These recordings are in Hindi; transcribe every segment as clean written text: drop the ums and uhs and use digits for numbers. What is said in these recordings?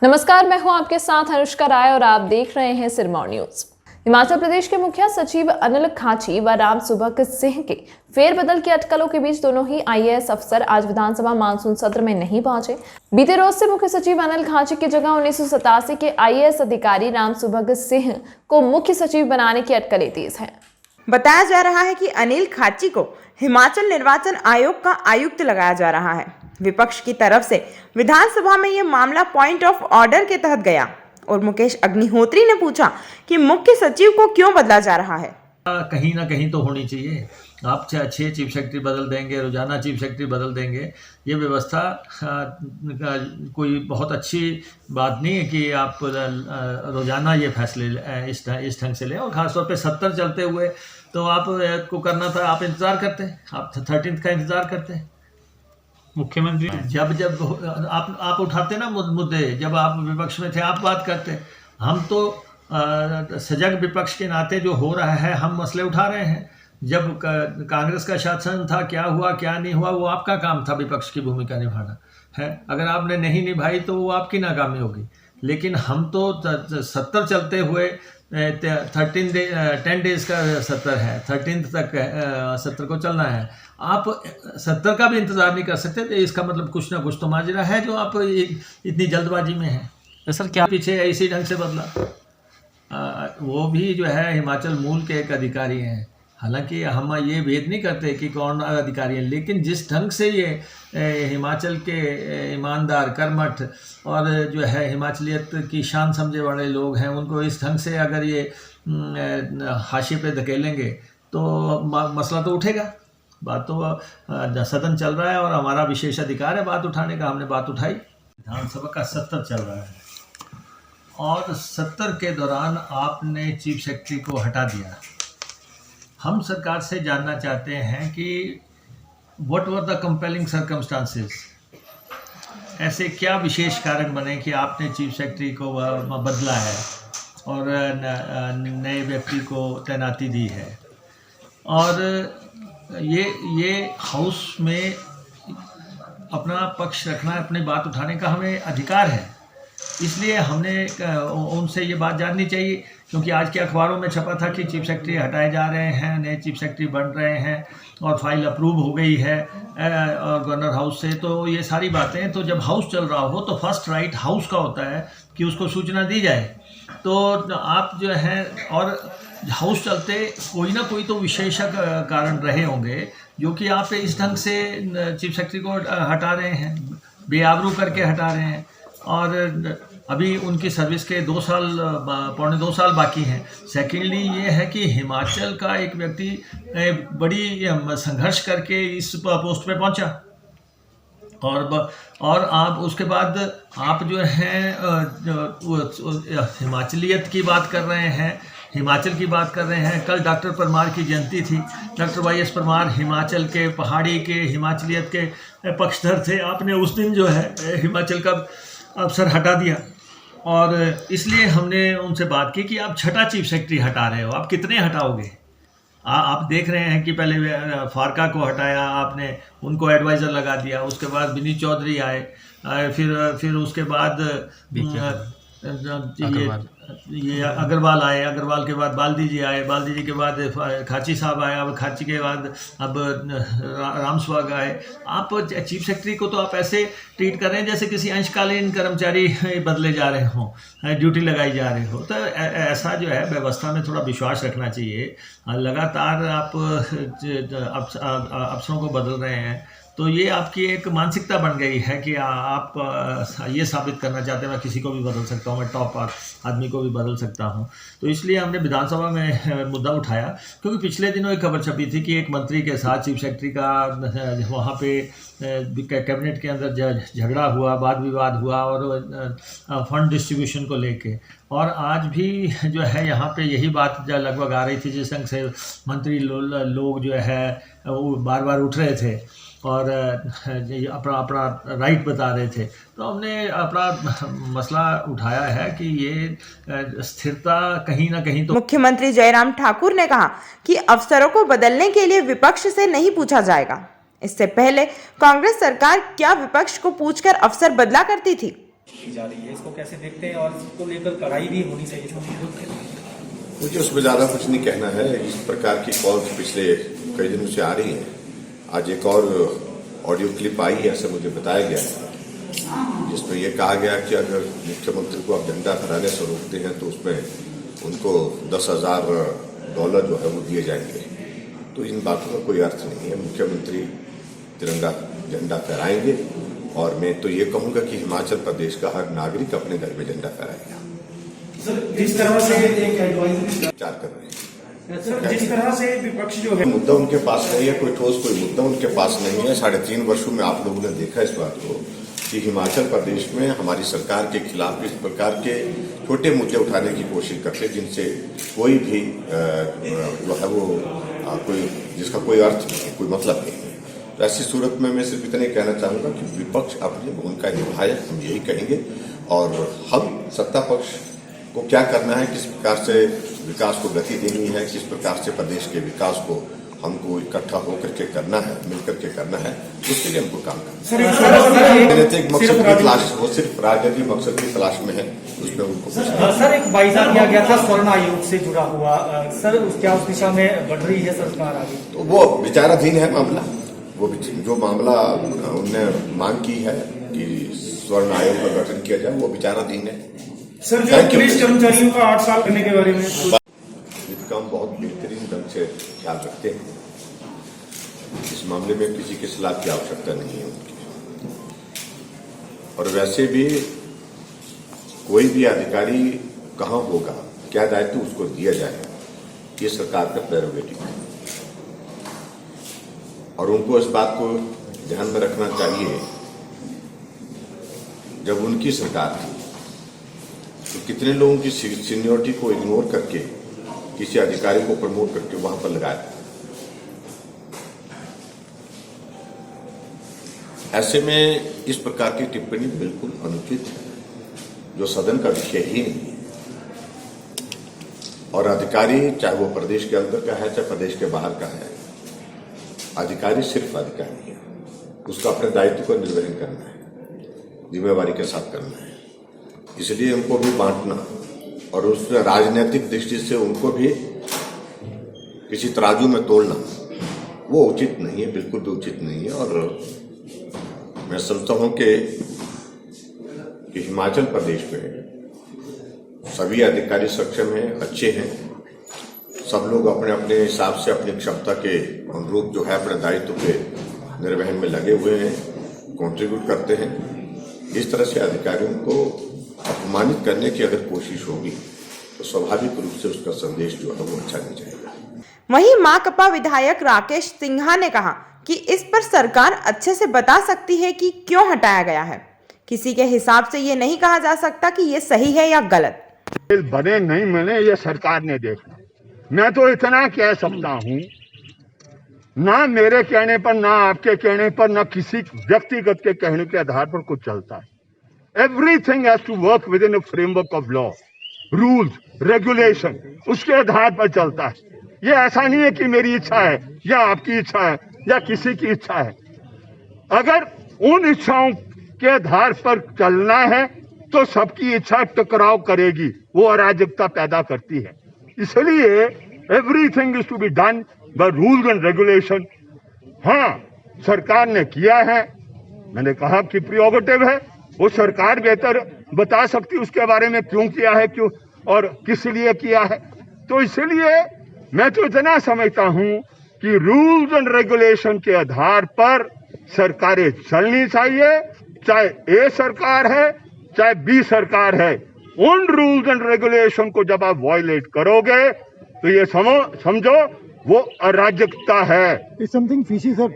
नमस्कार, मैं हूं आपके साथ अनुष्का राय और आप देख रहे हैं सिरमौर न्यूज। हिमाचल प्रदेश के मुख्य सचिव अनिल खाची व राम सुभग सिंह के फेरबदल की अटकलों के बीच दोनों ही आईएएस अफसर आज विधानसभा मानसून सत्र में नहीं पहुंचे। बीते रोज से मुख्य सचिव अनिल खाची की जगह 1987 के आईएएस अधिकारी राम सुभग सिंह को मुख्य सचिव बनाने की अटकलें तेज हैं। बताया जा रहा है कि अनिल खाची को हिमाचल निर्वाचन आयोग का आयुक्त लगाया जा रहा है। विपक्ष की तरफ से विधानसभा में यह मामला पॉइंट ऑफ ऑर्डर के तहत गया और मुकेश अग्निहोत्री ने पूछा कि मुख्य सचिव को क्यों बदला जा रहा है। कहीं ना कहीं तो होनी चाहिए। आप 6 चीफ सेक्रेटरी बदल देंगे, रोजाना चीफ सेक्रेटरी बदल देंगे, ये व्यवस्था कोई बहुत अच्छी बात नहीं है कि आप रोजाना ये फैसले इस ढंग से लें। और ख़ासतौर पे 70 चलते हुए तो आप को करना था, आप इंतज़ार करते, आप 13th का इंतज़ार करते। मुख्यमंत्री जब आप उठाते ना मुद्दे, जब आप विपक्ष में थे आप बात करते। हम तो सजग विपक्ष के नाते जो हो रहा है हम मसले उठा रहे हैं। जब कांग्रेस का शासन था, क्या हुआ क्या नहीं हुआ वो आपका काम था, विपक्ष की भूमिका निभाना है। अगर आपने नहीं निभाई तो वो आपकी नाकामी होगी। लेकिन हम तो 70 चलते हुए 10 डेज का सत्र है, 13th तक सत्र को चलना है। आप 70 का भी इंतज़ार नहीं कर सकते तो इसका मतलब कुछ ना कुछ तो माजरा है जो आप इतनी जल्दबाजी में हैं। तो सर क्या पीछे इसी ढंग से बदला? वो भी जो है हिमाचल मूल के एक अधिकारी हैं। हालांकि हम ये भेद नहीं करते कि कौन अधिकारी हैं, लेकिन जिस ढंग से ये हिमाचल के ईमानदार, कर्मठ और जो है हिमाचलियत की शान समझे वाले लोग हैं, उनको इस ढंग से अगर ये हाशिए पे धकेलेंगे तो मसला तो उठेगा। बात तो सदन चल रहा है और हमारा विशेष अधिकार है बात उठाने का। हमने बात उठाई। विधानसभा का सत्र चल रहा है और सत्र के दौरान आपने चीफ सेक्रेटरी को हटा दिया। हम सरकार से जानना चाहते हैं कि what were the compelling circumstances, ऐसे क्या विशेष कारण बने कि आपने चीफ सेक्रेटरी को बदला है और नए व्यक्ति को तैनाती दी है। और ये हाउस में अपना पक्ष रखना, अपनी बात उठाने का हमें अधिकार है। इसलिए हमने उनसे ये बात जाननी चाहिए, क्योंकि आज के अखबारों में छपा था कि चीफ सेक्रेटरी हटाए जा रहे हैं, नए चीफ सेक्रेटरी बन रहे हैं और फाइल अप्रूव हो गई है गवर्नर हाउस से। तो ये सारी बातें, तो जब हाउस चल रहा हो तो फर्स्ट राइट हाउस का होता है कि उसको सूचना दी जाए। तो आप जो है, और हाउस चलते कोई ना कोई तो विशेष कारण रहे होंगे जो कि आप इस ढंग से चीफ सेक्रेटरी को हटा रहे हैं, बेआबरू करके हटा रहे हैं। और अभी उनकी सर्विस के 2 साल, पौने 2 साल बाकी हैं। सेकेंडली ये है कि हिमाचल का एक व्यक्ति बड़ी संघर्ष करके इस पोस्ट पे पहुंचा और आप उसके बाद आप जो हैं हिमाचलियत की बात कर रहे हैं, हिमाचल की बात कर रहे हैं। कल डॉक्टर परमार की जयंती थी। डॉक्टर वाई.एस. परमार हिमाचल के, पहाड़ी के, हिमाचलियत के पक्षधर थे। आपने उस दिन जो है हिमाचल का अफसर हटा दिया और इसलिए हमने उनसे बात की कि आप 6ठा चीफ सेक्रेटरी हटा रहे हो, आप कितने हटाओगे? आप देख रहे हैं कि पहले फारका को हटाया आपने, उनको एडवाइज़र लगा दिया। उसके बाद विनीत चौधरी आए, फिर उसके बाद ये अग्रवाल आए, अग्रवाल के बाद बाल्दी जी आए, बाल्दी जी के बाद खाची साहब आए, अब खाची के बाद अब राम सुभग आए। आप चीफ सेक्रेटरी को तो आप ऐसे ट्रीट कर रहे हैं जैसे किसी अंशकालीन कर्मचारी बदले जा रहे हों, ड्यूटी लगाई जा रही हो। तो ऐसा जो है व्यवस्था में थोड़ा विश्वास रखना चाहिए। लगातार आप अफसरों को बदल रहे हैं तो ये आपकी एक मानसिकता बन गई है कि आप ये साबित करना चाहते हैं मैं किसी को भी बदल सकता हूँ, मैं टॉप आदमी को भी बदल सकता हूँ। तो इसलिए हमने विधानसभा में मुद्दा उठाया, क्योंकि पिछले दिनों एक खबर छपी थी कि एक मंत्री के साथ चीफ सेक्रेटरी का वहाँ पे कैबिनेट के अंदर झगड़ा हुआ, वाद विवाद हुआ और फंड डिस्ट्रीब्यूशन को लेके। और आज भी जो है यहाँ पे यही बात लगभग आ रही थी, जिस ढंग से मंत्री लोग जो है वो बार बार उठ रहे थे और अपना राइट बता रहे थे। तो हमने अपना मसला उठाया है कि ये स्थिरता कहीं ना कहीं तो। मुख्यमंत्री जयराम ठाकुर ने कहा कि अफसरों को बदलने के लिए विपक्ष से नहीं पूछा जाएगा। इससे पहले कांग्रेस सरकार क्या विपक्ष को पूछकर अफसर बदला करती थी? की जा रही है, इसको कैसे देखते हैं और इसको लेकर कड़ाई भी होनी चाहिए? मुझे उसमें ज़्यादा कुछ नहीं कहना है। इस प्रकार की कॉल्स पिछले कई दिनों से आ रही हैं। आज एक और ऑडियो क्लिप आई है, ऐसा मुझे बताया गया है, जिसमें यह कहा गया कि अगर मुख्यमंत्री को आप झंडा फहराने से रोकते हैं तो उसमें उनको $10,000 जो है वो दिए जाएंगे। तो इन बातों का कोई अर्थ नहीं है। मुख्यमंत्री तिरंगा झंडा फहराएंगे और मैं तो ये कहूंगा कि हिमाचल प्रदेश का हर नागरिक अपने घर में झंडा फहराएगा। सर, जिस तरह से एक एडवाइजरी विचार कर रहे हैं, सर, जिस तरह से विपक्ष जो है, मुद्दा उनके पास नहीं है, कोई ठोस कोई मुद्दा उनके पास नहीं है। 3.5 वर्षों में आप लोगों ने देखा इस बात को कि हिमाचल प्रदेश में हमारी सरकार के खिलाफ इस प्रकार के छोटे मुद्दे उठाने की कोशिश करते हैं जिनसे कोई भी जो है वो कोई जिसका कोई अर्थ नहीं है, कोई मतलब नहीं है। तो ऐसी सूरत में मैं सिर्फ इतना ही कहना चाहूंगा कि विपक्ष अपनी भूमिका निभाए, हम यही कहेंगे। और हम सत्ता पक्ष को क्या करना है, किस प्रकार से विकास को गति देनी है, किस प्रकार से प्रदेश के विकास को हमको इकट्ठा होकर के करना है, मिलकर के करना है, उसके लिए हमको काम करना है। राजनीतिक मकसद की तलाश, वो सिर्फ राजनीतिक मकसद की तलाश में है, उसमें उनको सर एक वायदा किया गया था स्वर्ण आयोग से जुड़ा हुआ, सर क्या उस दिशा में बढ़ रही है सरकार आगे? तो वो विचाराधीन है मामला। वो जो मामला उनने मांग की है कि स्वर्ण आयोग का गठन किया जाए, वो विचाराधीन है। सर जो पुलिस कर्मचारियों का 8 साल करने के बारे में, इसका हम बहुत बेहतरीन ढंग से ख्याल रखते हैं। इस मामले में किसी के सलाह की आवश्यकता नहीं है उनकी। और वैसे भी कोई भी अधिकारी कहाँ होगा, क्या दायित्व उसको दिया जाए, ये सरकार का प्रेरोगेटिव है और उनको इस बात को ध्यान में रखना चाहिए। जब उनकी सरकार थी तो कितने लोगों की सीनियरिटी को इग्नोर करके किसी अधिकारी को प्रमोट करके वहां पर लगाया। ऐसे में इस प्रकार की टिप्पणी बिल्कुल अनुचित है, जो सदन का विषय ही नहीं है। और अधिकारी चाहे वो प्रदेश के अंदर का है चाहे प्रदेश के बाहर का है, अधिकारी सिर्फ अधिकारी है, उसका अपने दायित्व को निर्वहन करना है, जिम्मेवारी के साथ करना है। इसलिए उनको भी बांटना और उस राजनीतिक दृष्टि से उनको भी किसी तराजू में तोड़ना वो उचित नहीं है, बिल्कुल भी उचित नहीं है। और मैं समझता हूं कि हिमाचल प्रदेश में सभी अधिकारी सक्षम हैं, अच्छे हैं, सब लोग अपने अपने हिसाब से अपनी क्षमता के अनुरूप जो है अपने दायित्व के निर्वहन में लगे हुए हैं, कंट्रीब्यूट करते हैं। इस तरह से अधिकारियों को अपमानित करने की अगर कोशिश होगी तो स्वाभाविक रूप से उसका संदेश जो है वो अच्छा नहीं जाएगा। वहीं माकपा विधायक राकेश सिन्हा ने कहा कि इस पर सरकार अच्छे से बता सकती है कि क्यों हटाया गया है। किसी के हिसाब से ये नहीं कहा जा सकता कि ये सही है या गलत। बने नहीं बने ये सरकार ने देखना। मैं तो इतना कह सकता हूँ, ना मेरे कहने पर, ना आपके कहने पर, ना किसी व्यक्तिगत के कहने के आधार पर कुछ चलता है। Everything has to work within a framework of law, rules, regulation, उसके आधार पर चलता है। ये ऐसा नहीं है कि मेरी इच्छा है या आपकी इच्छा है या किसी की इच्छा है। अगर उन इच्छाओं के आधार पर चलना है तो सबकी इच्छा टकराव करेगी, वो अराजकता पैदा करती है। इसलिए everything is to be done by rules and regulation. हाँ, सरकार ने किया है, मैंने कहा कि प्रियोगेटिव है, वो सरकार बेहतर बता सकती है उसके बारे में क्यों किया है, क्यों और किस लिए किया है। तो इसलिए मैं तो इतना समझता हूं कि रूल्स एंड रेगुलेशन के आधार पर सरकारें चलनी चाहिए, चाहे ए सरकार है चाहे बी सरकार है। उन रूल्स एंड रेगुलेशन को जब आप वायलेट करोगे तो ये समझो वो अराजकता है। Something fishy sir.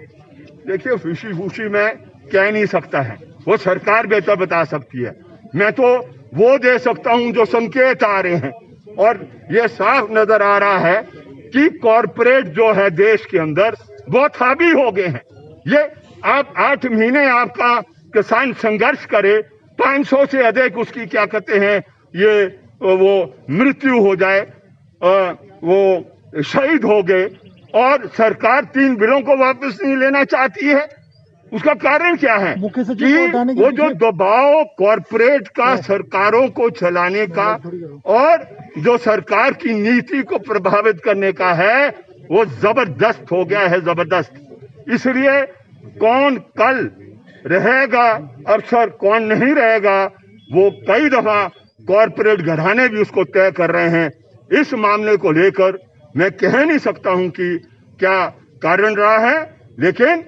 देखिए, फिशी फूशी में कह नहीं सकता है, वो सरकार बेहतर बता सकती है। मैं तो वो दे सकता हूं जो संकेत आ रहे हैं, और ये साफ नजर आ रहा है कि कॉरपोरेट जो है देश के अंदर बहुत हावी हो गए हैं। ये आप 8 महीने आपका किसान संघर्ष करे, 500 से अधिक उसकी क्या कहते हैं ये वो मृत्यु हो जाए, वो शहीद हो गए, और सरकार 3 बिलों को वापस नहीं लेना चाहती है। उसका कारण क्या है मुख्य सचिव को हटाने कि के वो जो पीछे- दबाव कॉरपोरेट का सरकारों को चलाने का और जो सरकार की नीति को प्रभावित करने का है, वो जबरदस्त हो गया है, जबरदस्त। इसलिए कौन कल रहेगा अफसर, कौन नहीं रहेगा, वो कई दफा कॉरपोरेट घराने भी उसको तय कर रहे हैं। इस मामले को लेकर मैं कह नहीं सकता हूं कि क्या कारण रहा है, लेकिन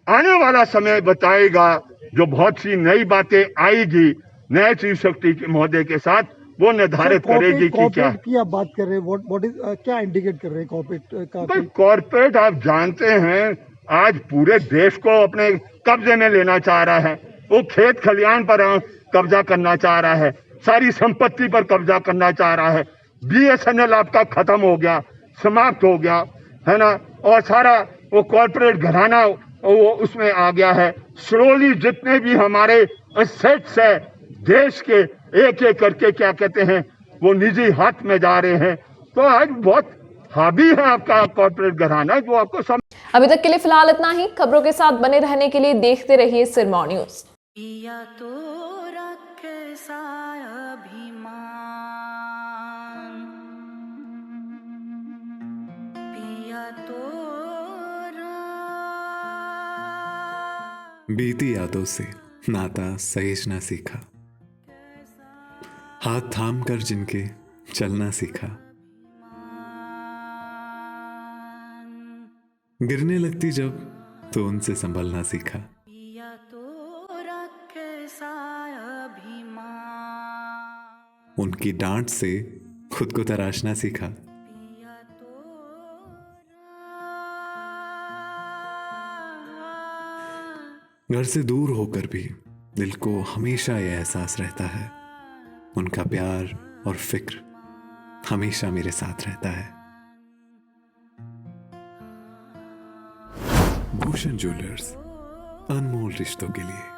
आने वाला समय बताएगा। जो बहुत सी नई बातें आएगी नए चीफ सेक्रेटरी महोदय के साथ, वो निर्धारित करेगी कि क्या की आप बात कर रहे हैं, व्हाट इज क्या इंडिकेट कर रहे हैं कॉर्पोरेट का? भाई कॉर्पोरेट आप जानते हैं आज पूरे देश को अपने कब्जे में लेना चाह रहा है। वो खेत खलियान पर कब्जा करना चाह रहा है, सारी संपत्ति पर कब्जा करना चाह रहा है। BSNL आपका खत्म हो गया, समाप्त हो गया है ना, और सारा वो कॉर्पोरेट घराना वो उसमें आ गया है। स्लोली जितने भी हमारे एसेट्स है देश के, एक एक करके क्या कहते हैं वो निजी हाथ में जा रहे हैं। तो आज बहुत हावी है आपका कॉर्पोरेट घराना, जो आपको अभी तक के लिए फिलहाल इतना ही। खबरों के साथ बने रहने के लिए देखते रहिए सिरमौर न्यूज। पिया तो रखे सा अभिमान, पिया तो बीती यादों से नाता सहेजना सीखा, हाथ थाम कर जिनके चलना सीखा, गिरने लगती जब तो उनसे संभलना सीखा। पिया तो रखे सा अभिमान, उनकी डांट से खुद को तराशना सीखा। पिया तो घर से दूर होकर भी दिल को हमेशा यह एहसास रहता है, उनका प्यार और फिक्र हमेशा मेरे साथ रहता है। भूषण ज्वेलर्स, अनमोल रिश्तों के लिए।